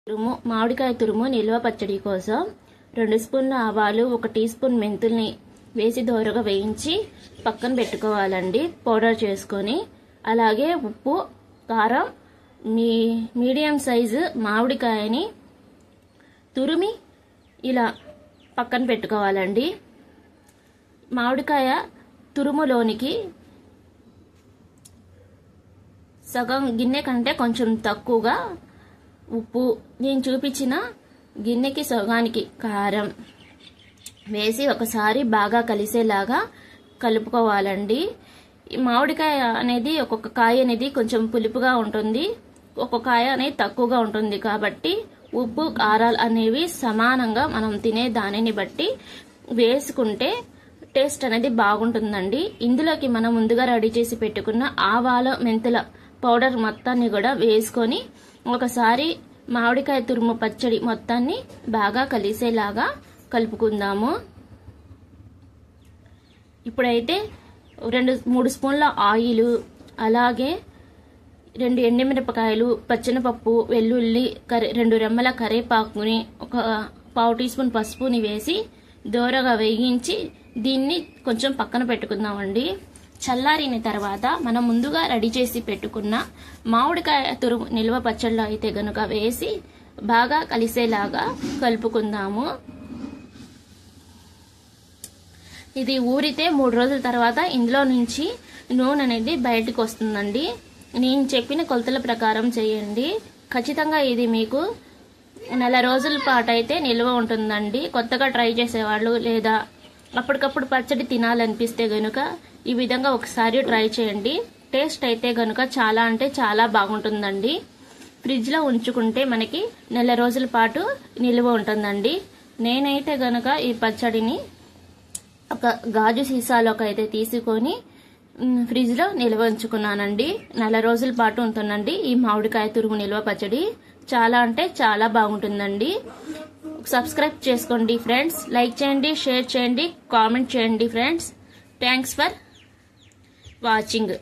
మామిడికాయ తురుము నిల్వ పచ్చడి కోసం 2 స్పూన్ల ఆవాలు 1 టీ స్పూన్ మెంతుల్ని వేసి దోరగా వేయించి పక్కన పెట్టుకోవాలండి పౌడర్ చేసుకొని. అలాగే ఉప్పు కారం మీడియం సైజు మామిడికాయని తురిమి ఇలా పక్కన పెట్టుకోవాలండి. మామిడికాయ తురుములోనికి సగం గిన్నె కంటే కొంచెం తక్కువగా ఉప్పు, నేను చూపించిన గిన్నెకి సగానికి కారం వేసి ఒకసారి బాగా కలిసేలాగా కలుపుకోవాలండి. ఈ మామిడికాయ అనేది ఒక్కొక్క కాయ అనేది కొంచెం పులుపుగా ఉంటుంది, ఒక్కొక్క కాయ అనేది తక్కువగా ఉంటుంది. కాబట్టి ఉప్పు కారాలు అనేవి సమానంగా మనం తినే దానిని బట్టి వేసుకుంటే టేస్ట్ అనేది బాగుంటుందండి. ఇందులోకి మనం ముందుగా రెడీ చేసి పెట్టుకున్న ఆవాల మెంతుల పౌడర్ మొత్తాన్ని కూడా వేసుకొని ఒకసారి మామిడికాయ తురుము పచ్చడి మొత్తాన్ని బాగా కలిసేలాగా కలుపుకుందాము. ఇప్పుడైతే 2-3 స్పూన్ల ఆయిల్, అలాగే 2 ఎండుమిరపకాయలు, పచ్చనపప్పు, వెల్లుల్లి, 2 రెమ్మల కరివేపాకుని, 1/4 టీ స్పూన్ పసుపుని వేసి దోరగా వేయించి దీన్ని కొంచెం పక్కన పెట్టుకుందామండి. చల్లారిన తర్వాత మనం ముందుగా రెడీ చేసి పెట్టుకున్న మామిడికాయ తురుము నిల్వ పచ్చడిలో అయితే గనుక వేసి బాగా కలిసేలాగా కలుపుకుందాము. ఇది ఊరితే 3 రోజుల తర్వాత ఇందులో నుంచి నూనె అనేది బయటకు వస్తుందండి. నేను చెప్పిన కొలతల ప్రకారం చేయండి. ఖచ్చితంగా ఇది మీకు 4 రోజుల పాటు అయితే నిల్వ ఉంటుందండి. కొత్తగా ట్రై చేసేవాళ్ళు లేదా అప్పటికప్పుడు పచ్చడి తినాలనిపిస్తే గనుక ఈ విధంగా ఒకసారి ట్రై చేయండి. టేస్ట్ అయితే గనుక చాలా అంటే చాలా బాగుంటుందండి. ఫ్రిడ్జ్ లో ఉంచుకుంటే మనకి 4 రోజుల పాటు నిల్వ ఉంటుందండి. నేనైతే గనుక ఈ పచ్చడిని ఒక గాజు సీసాలోకి అయితే తీసుకొని ఫ్రిడ్జ్ లో నిల్వ ఉంచుకున్నానండి. 4 రోజుల పాటు ఉంటుందండి ఈ మామిడికాయ తురుము నిల్వ పచ్చడి. చాలా అంటే చాలా బాగుంటుందండి. సబ్స్క్రైబ్ చేసుకోండి ఫ్రెండ్స్, లైక్ చేయండి, షేర్ చేయండి, కామెంట్ చేయండి ఫ్రెండ్స్. Thanks for watching.